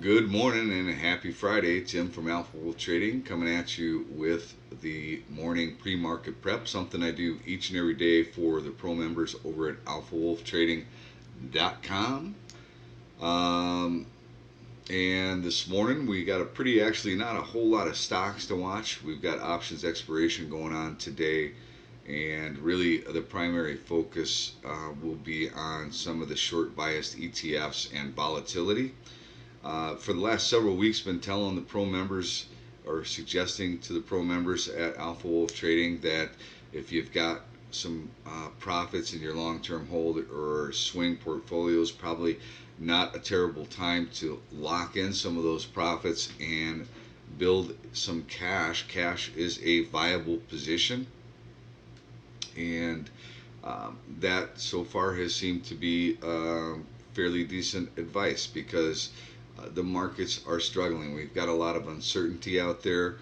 Good morning and happy Friday. Tim from Alpha Wolf Trading coming at you with the morning pre-market prep, something I do each and every day for the pro members over at alphawolftrading.com. Um, and this morning we got actually not a whole lot of stocks to watch. We've got options expiration going on today, and really the primary focus will be on some of the short biased ETFs and volatility. For the last several weeks, been telling the pro members or suggesting to the pro members at Alpha Wolf Trading that if you've got some profits in your long-term hold or swing portfolios, probably not a terrible time to lock in some of those profits and build some cash. Cash is a viable position, and that so far has seemed to be fairly decent advice because the markets are struggling. We've got a lot of uncertainty out there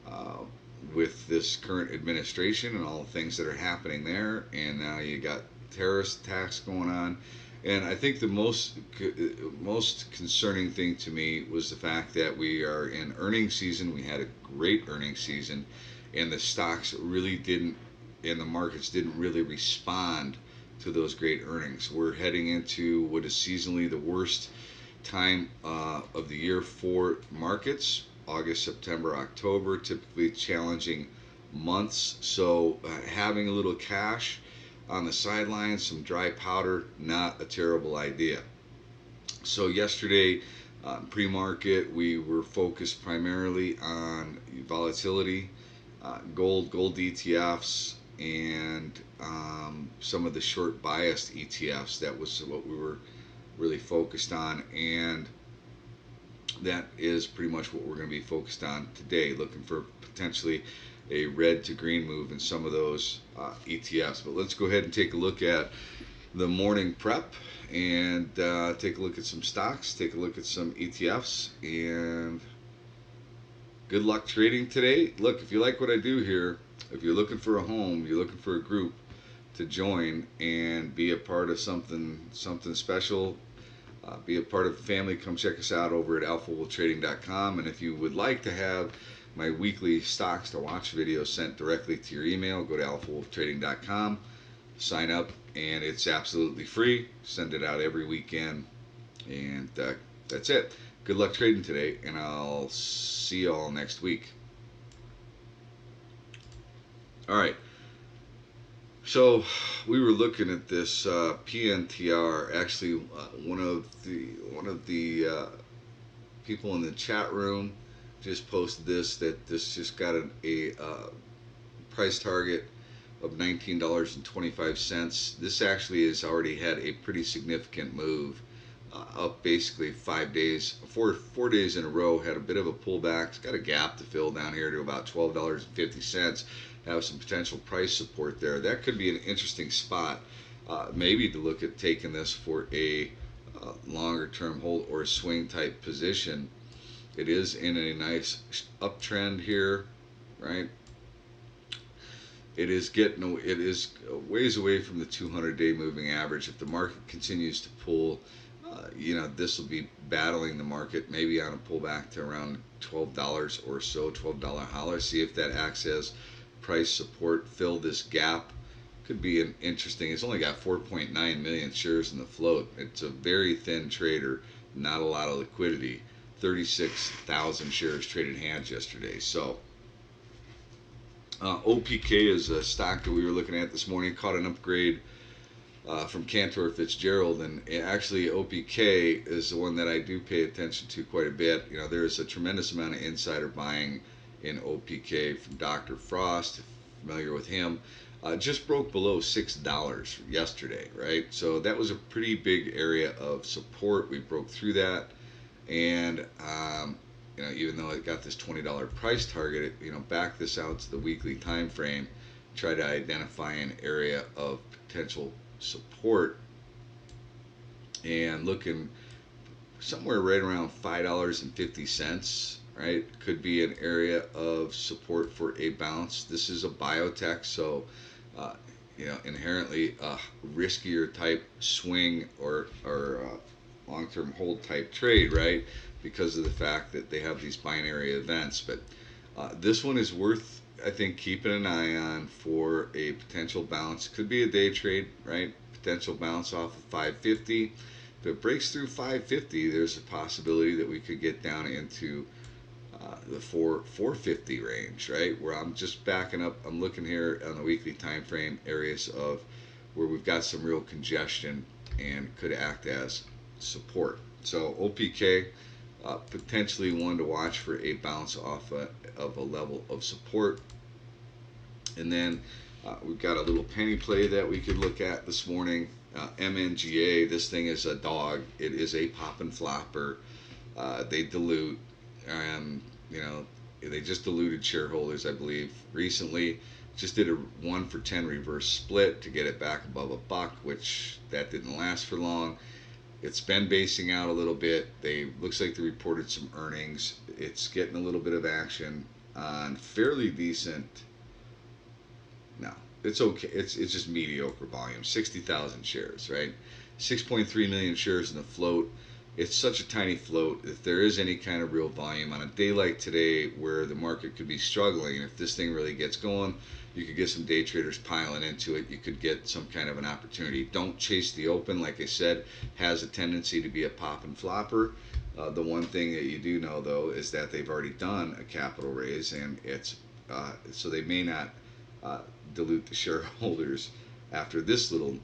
uh, with this current administration and all the things that are happening there, and now you got terrorist attacks going on. And I think the most concerning thing to me was the fact that we are in earnings season. We had a great earnings season, and the stocks really didn't, and the markets didn't really respond to those great earnings. We're heading into what is seasonally the worst time of the year for markets. August, September, October, typically challenging months. So having a little cash on the sidelines, some dry powder, not a terrible idea. So yesterday, pre-market, we were focused primarily on volatility, gold ETFs, and some of the short biased ETFs. That was what we were really focused on, and that is pretty much what we're going to be focused on today, looking for potentially a red to green move in some of those ETFs. But let's go ahead and take a look at the morning prep and take a look at some stocks, take a look at some ETFs, and good luck trading today. Look, if you like what I do here, if you're looking for a home, you're looking for a group to join and be a part of something special, be a part of the family, come check us out over at alphawolftrading.com. And if you would like to have my weekly stocks to watch videos sent directly to your email, go to alphawolftrading.com, sign up, and it's absolutely free. Send it out every weekend, and that's it. Good luck trading today, and I'll see you all next week. All right. So we were looking at this PNTR. Actually, one of the people in the chat room just posted that this just got a price target of $19.25. This actually has already had a pretty significant move up basically 5 days, four days in a row. Had a bit of a pullback. It's got a gap to fill down here to about $12.50. Have some potential price support there. That could be an interesting spot, maybe to look at taking this for a longer term hold or a swing type position. It is in a nice uptrend here, right? It is ways away from the 200-day moving average. If the market continues to pull, this will be battling the market maybe on a pullback to around $12 or so, $12 holler. See if that acts as price support, fill this gap. Could be an interesting. It's only got 4.9 million shares in the float. It's a very thin trader, not a lot of liquidity. 36,000 shares traded hands yesterday. So OPK is a stock that we were looking at this morning. Caught an upgrade from Cantor Fitzgerald, and actually OPK is the one that I do pay attention to quite a bit. There is a tremendous amount of insider buying in OPK from Dr. Frost, if you're familiar with him. Just broke below $6 yesterday, right? So that was a pretty big area of support. We broke through that, and even though it got this $20 price target, back this out to the weekly time frame, try to identify an area of potential support, and looking somewhere right around $5.50, right? Could be an area of support for a bounce. This is a biotech, so inherently a riskier type swing or long-term hold type trade, right? Because of the fact that they have these binary events. But this one is worth, I think, keeping an eye on for a potential bounce. Could be a day trade, right? Potential bounce off of 550. If it breaks through 550, there's a possibility that we could get down into the 450 range, right? Where I'm just backing up. I'm looking here on the weekly time frame areas of where we've got some real congestion and could act as support. So OPK, potentially one to watch for a bounce off of a level of support. And then we've got a little penny play that we could look at this morning. MNGA, this thing is a dog. It is a pop and flopper. They dilute. You know, they just diluted shareholders, I believe, recently. Just did a 1-for-10 reverse split to get it back above $1, which that didn't last for long. It's been basing out a little bit. Looks like they reported some earnings. It's getting a little bit of action on fairly decent. No, it's okay. It's just mediocre volume. 60,000 shares, right? 6.3 million shares in the float. It's such a tiny float. If there is any kind of real volume on a day like today where the market could be struggling, and if this thing really gets going, you could get some day traders piling into it. You could get some kind of an opportunity. Don't chase the open. Like I said, has a tendency to be a pop and flopper. The one thing that you do know, though, is that they've already done a capital raise, and it's so they may not dilute the shareholders after this little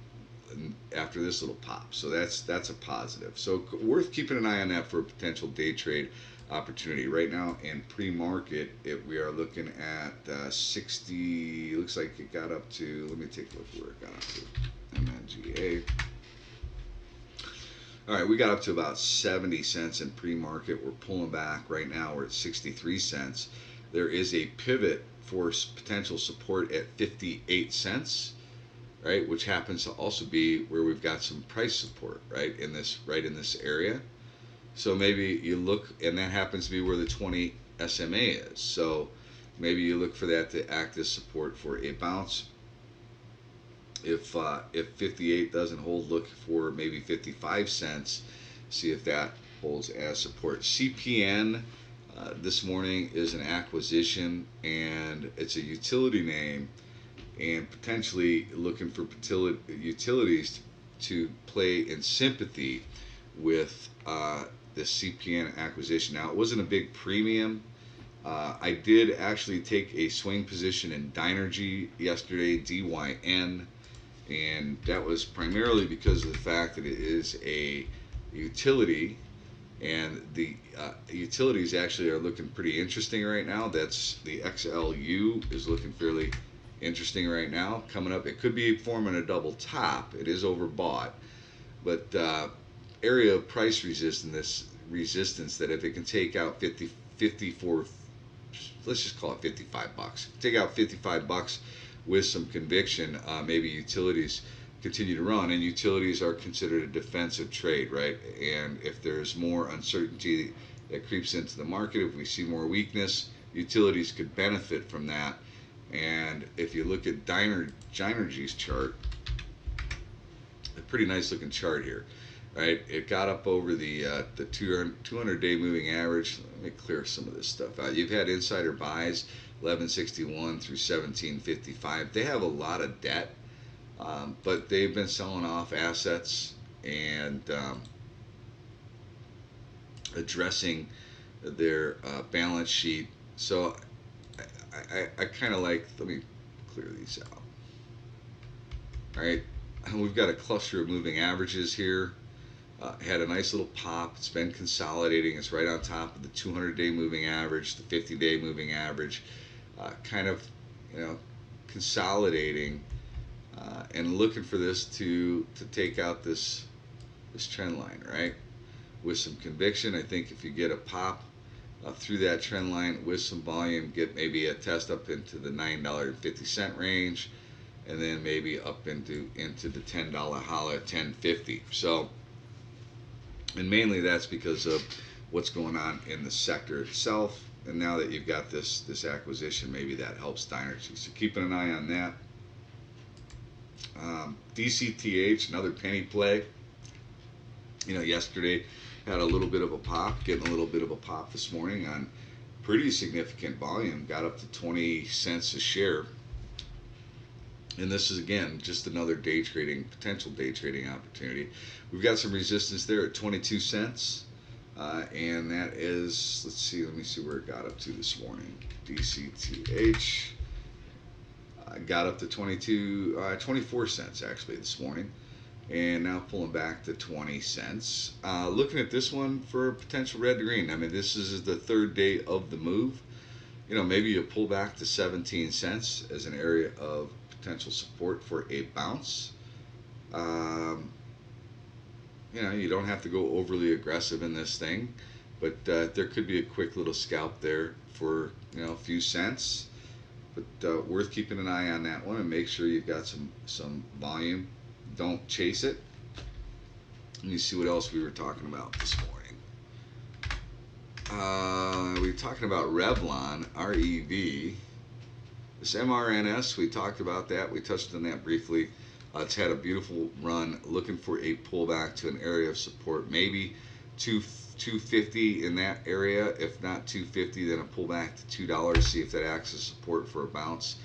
pop. So that's a positive. So worth keeping an eye on that for a potential day trade opportunity. Right now in pre-market, we are looking at 60. Looks like it got up to. Let me take a look where it got up to. MNGA. All right, we got up to about 70 cents in pre-market. We're pulling back right now. We're at 63 cents. There is a pivot for potential support at 58 cents. Right, which happens to also be where we've got some price support, right in this area. So maybe you look, and that happens to be where the 20 SMA is. So maybe you look for that to act as support for a bounce. If 58 doesn't hold, look for maybe 55 cents. See if that holds as support. CPN this morning is an acquisition, and it's a utility name. And potentially looking for utilities to play in sympathy with the CPN acquisition. Now, it wasn't a big premium. I did actually take a swing position in Dynergy yesterday, DYN, and that was primarily because of the fact that it is a utility, and the utilities actually are looking pretty interesting right now. That's the XLU is looking fairly interesting right now. Coming up, it could be forming a double top. It is overbought, but area of price resistance that if it can take out 54, let's just call it $55. Take out $55 with some conviction. Maybe utilities continue to run, and utilities are considered a defensive trade, right? And if there's more uncertainty that creeps into the market, if we see more weakness, utilities could benefit from that. And if you look at Dynergy's chart, a pretty nice looking chart here, right? It got up over the 200-day moving average. Let me clear some of this stuff out. You've had insider buys 1161 through 1755. They have a lot of debt, but they've been selling off assets and addressing their balance sheet. So I kind of like, let me clear these out. All right, we've got a cluster of moving averages here. Had a nice little pop. It's been consolidating. It's right on top of the 200-day moving average, the 50-day moving average, kind of, consolidating and looking for this to take out this trend line, right? With some conviction, I think if you get a pop through that trend line with some volume, get maybe a test up into the $9.50 range, and then maybe up into the $10 holla at 10.50. So, and mainly that's because of what's going on in the sector itself. And now that you've got this acquisition, maybe that helps Dynergy. So keeping an eye on that. DCTH, another penny play. Yesterday had a little bit of a pop, getting a little bit of a pop this morning on pretty significant volume, got up to 20 cents a share. And this is again just another potential day trading opportunity. We've got some resistance there at 22 cents. And that is, let me see where it got up to this morning. DCTH got up to 24 cents actually this morning, and now pulling back to 20 cents. Looking at this one for potential red to green. I mean, this is the third day of the move. Maybe you pull back to 17 cents as an area of potential support for a bounce. You don't have to go overly aggressive in this thing, but there could be a quick little scalp there for a few cents. But worth keeping an eye on that one, and make sure you've got some volume. Don't chase it. Let me see what else we were talking about this morning. We were talking about Revlon, REV. This MRNS, we talked about that. We touched on that briefly. It's had a beautiful run, looking for a pullback to an area of support, maybe 250 in that area. If not 250, then a pullback to $2. See if that acts as support for a bounce.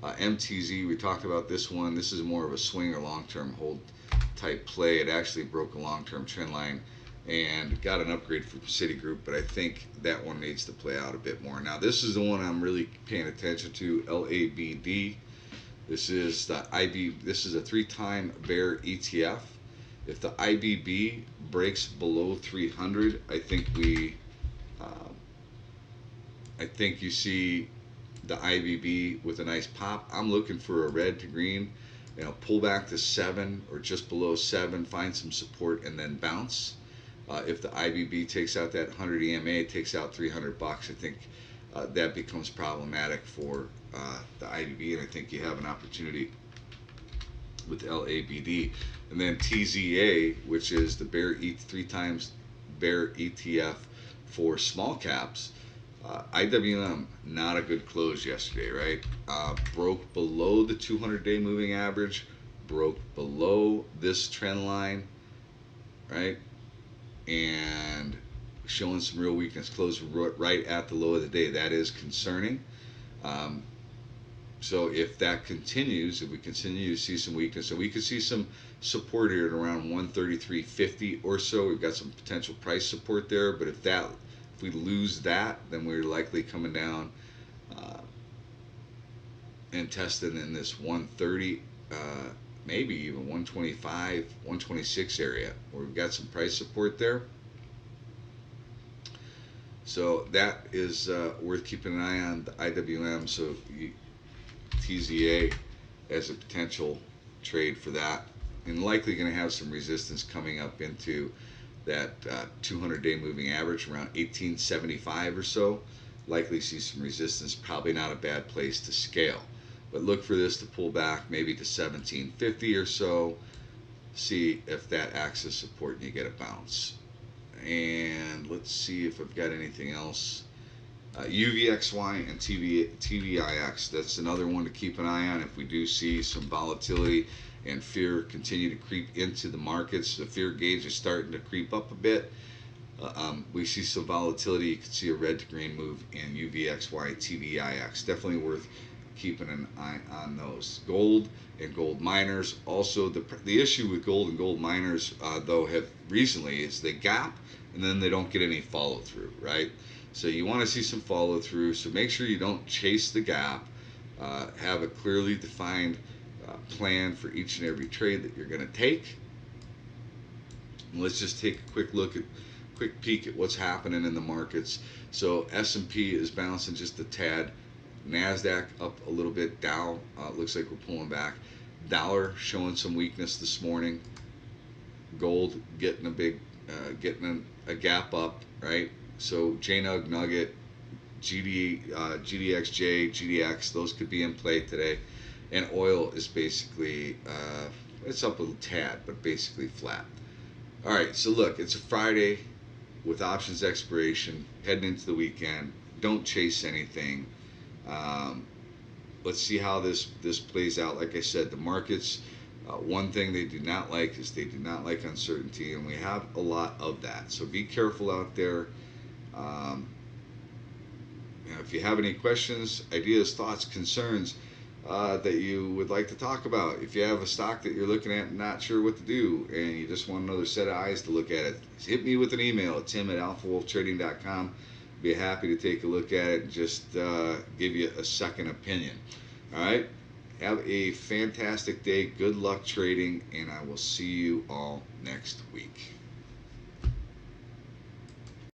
MTZ, we talked about this one. This is more of a swing or long-term hold type play. It actually broke a long-term trend line and got an upgrade from Citigroup, but I think that one needs to play out a bit more. Now, this is the one I'm really paying attention to, LABD. This is the This is a 3-time bear ETF. If the IBB breaks below 300, I think you see the IBB with a nice pop. I'm looking for a red to green. Pull back to 7 or just below 7, find some support, and then bounce. If the IBB takes out that 100 EMA, takes out $300, I think that becomes problematic for the IBB, and I think you have an opportunity with LABD. And then TZA, which is the 3 times bear ETF for small caps. IWM, not a good close yesterday, right? Broke below the 200-day moving average, broke below this trend line, right? And showing some real weakness, closed right at the low of the day. That is concerning. So if that continues, if we continue to see some weakness, and we could see some support here at around 133.50 or so, we've got some potential price support there. But if we lose that, then we're likely coming down and testing in this 130, maybe even 125, 126 area, where we've got some price support there. So that is worth keeping an eye on, the IWM. So TZA as a potential trade for that, and likely going to have some resistance coming up into that 200-day moving average around 1875 or so. Likely see some resistance. Probably not a bad place to scale, but look for this to pull back maybe to 1750 or so. See if that acts as support and you get a bounce. And let's see if I've got anything else. UVXY and TVIX, that's another one to keep an eye on. If we do see some volatility and fear continue to creep into the markets, the fear gauge is starting to creep up a bit. We see some volatility. You can see a red to green move in UVXY, TVIX. Definitely worth keeping an eye on those. Gold and gold miners. Also, the issue with gold and gold miners, though, have recently is they gap and then they don't get any follow through, right? So you want to see some follow through. So make sure you don't chase the gap. Have a clearly defined plan for each and every trade that you're going to take. And let's just take a quick peek at what's happening in the markets. So S&P is bouncing just a tad. NASDAQ up a little bit. Dow looks like we're pulling back. Dollar showing some weakness this morning. Gold getting a gap up, right? So JNUG, Nugget, GDXJ, GDX, those could be in play today. And oil is basically, it's up a little tad, but basically flat. All right, so look, it's a Friday with options expiration, heading into the weekend. Don't chase anything. Let's see how this plays out. Like I said, the markets One thing they do not like is they do not like uncertainty, and we have a lot of that. So be careful out there. Um, if you have any questions, ideas, thoughts, concerns that you would like to talk about, if you have a stock that you're looking at and not sure what to do, and you just want another set of eyes to look at it, hit me with an email at tim@alphawolftrading.com. Be happy to take a look at it and just give you a second opinion. All right? Have a fantastic day. Good luck trading, and I will see you all next week.